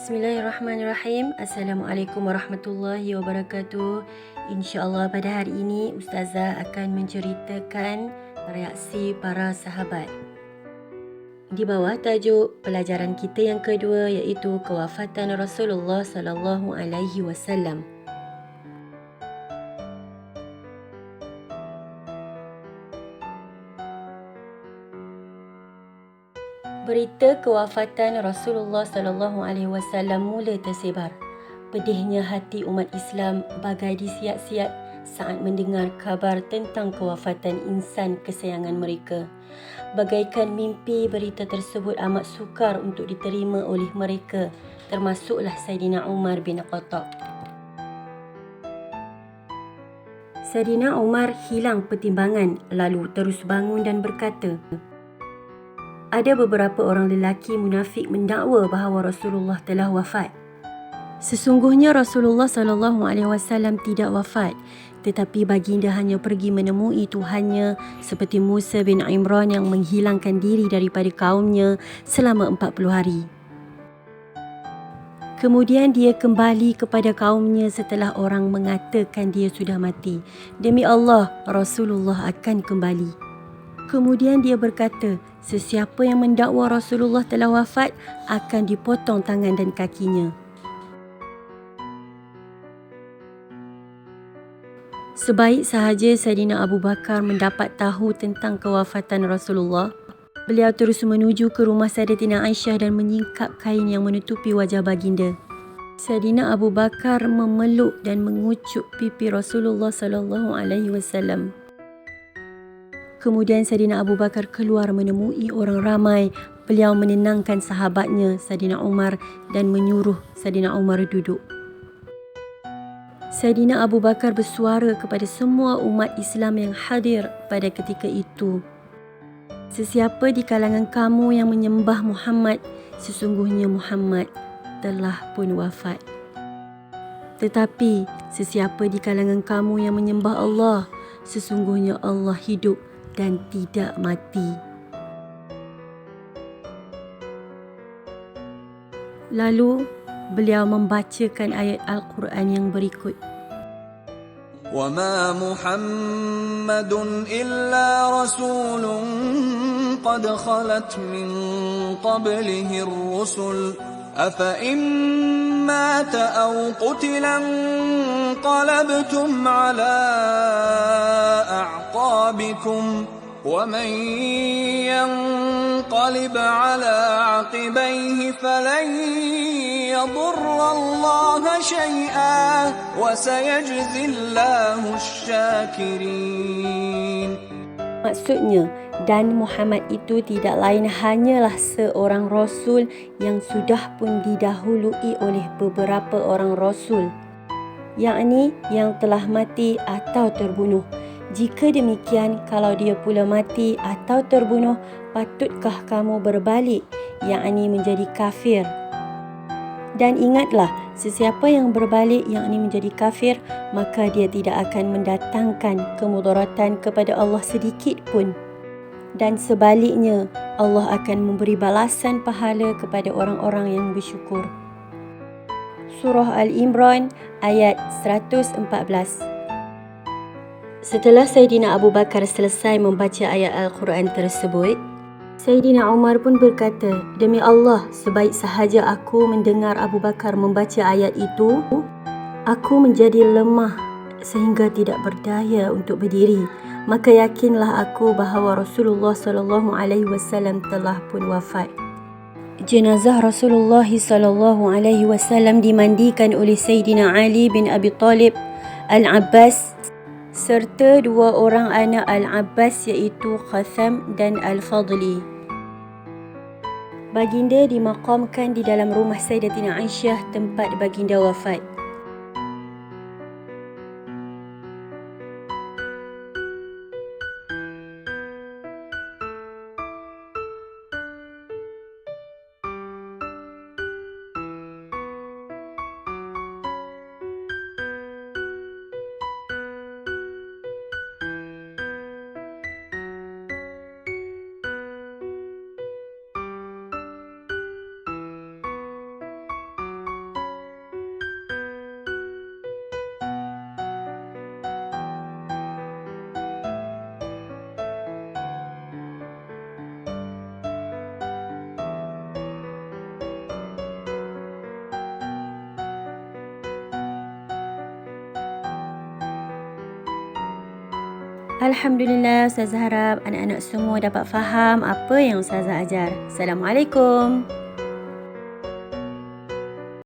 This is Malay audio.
Bismillahirrahmanirrahim. Assalamualaikum warahmatullahi wabarakatuh. InsyaAllah pada hari ini Ustazah akan menceritakan reaksi para sahabat. Di bawah tajuk pelajaran kita yang kedua iaitu kewafatan Rasulullah sallallahu alaihi wasallam. Berita kewafatan Rasulullah sallallahu alaihi wasallam mula tersebar. Pedihnya hati umat Islam bagai disiat-siat saat mendengar kabar tentang kewafatan insan kesayangan mereka. Bagaikan mimpi, berita tersebut amat sukar untuk diterima oleh mereka, termasuklah Saidina Umar bin Khattab. Saidina Umar hilang pertimbangan lalu terus bangun dan berkata, ada beberapa orang lelaki munafik mendakwa bahawa Rasulullah telah wafat. Sesungguhnya Rasulullah sallallahu alaihi wasallam tidak wafat, tetapi baginda hanya pergi menemui Tuhannya seperti Musa bin Imran yang menghilangkan diri daripada kaumnya selama 40 hari. Kemudian dia kembali kepada kaumnya setelah orang mengatakan dia sudah mati. Demi Allah, Rasulullah akan kembali. Kemudian dia berkata, sesiapa yang mendakwa Rasulullah telah wafat akan dipotong tangan dan kakinya. Sebaik sahaja Saidina Abu Bakar mendapat tahu tentang kewafatan Rasulullah, beliau terus menuju ke rumah Sayyidatina Aisyah dan menyingkap kain yang menutupi wajah baginda. Saidina Abu Bakar memeluk dan mengucuk pipi Rasulullah sallallahu alaihi wasallam. Kemudian Saidina Abu Bakar keluar menemui orang ramai. Beliau menenangkan sahabatnya Saidina Umar dan menyuruh Saidina Umar duduk. Saidina Abu Bakar bersuara kepada semua umat Islam yang hadir pada ketika itu. Sesiapa di kalangan kamu yang menyembah Muhammad, sesungguhnya Muhammad telah pun wafat. Tetapi sesiapa di kalangan kamu yang menyembah Allah, sesungguhnya Allah hidup dan tidak mati. Lalu beliau membacakan ayat Al-Quran yang berikut. وَمَا مُحَمَّدٌ إِلَّا رَسُولٌ قَدْ خَلَتْ مِنْ قَبْلِهِ الرُّسُلُ أَفَإِنْ مَاتَ أَوْ قُتِلَ انقَلَبْتُمْ عَلَى أَعْقَابِكُمْ وَمَنْ يَنْقَلِبْ عَلَى عَقِبَيْهِ فَلَنْ يَضُرَّ اللَّهَ شَيْئًا وَسَيَجْزِي اللَّهُ الشَّاكِرِينَ. Maksudnya, dan Muhammad itu tidak lain hanyalah seorang Rasul yang sudah pun didahului oleh beberapa orang Rasul, yakni yang telah mati atau terbunuh. Jika demikian, kalau dia pula mati atau terbunuh, patutkah kamu berbalik, yakni menjadi kafir? Dan ingatlah, sesiapa yang berbalik yakni menjadi kafir, maka dia tidak akan mendatangkan kemudaratan kepada Allah sedikit pun. Dan sebaliknya, Allah akan memberi balasan pahala kepada orang-orang yang bersyukur. Surah Al-Imran ayat 114. Setelah Saidina Abu Bakar selesai membaca ayat Al-Quran tersebut, Saidina Umar pun berkata, demi Allah, sebaik sahaja aku mendengar Abu Bakar membaca ayat itu, aku menjadi lemah sehingga tidak berdaya untuk berdiri. Maka yakinlah aku bahawa Rasulullah sallallahu alaihi wasallam telah pun wafat. Jenazah Rasulullah sallallahu alaihi wasallam dimandikan oleh Sayyidina Ali bin Abi Talib, Al-Abbas serta dua orang anak Al-Abbas iaitu Qatham dan Al-Fadli. Baginda dimaqamkan di dalam rumah Sayyidatina Aisyah tempat baginda wafat. Alhamdulillah, Ustazah harap anak-anak semua dapat faham apa yang Ustazah ajar. Assalamualaikum.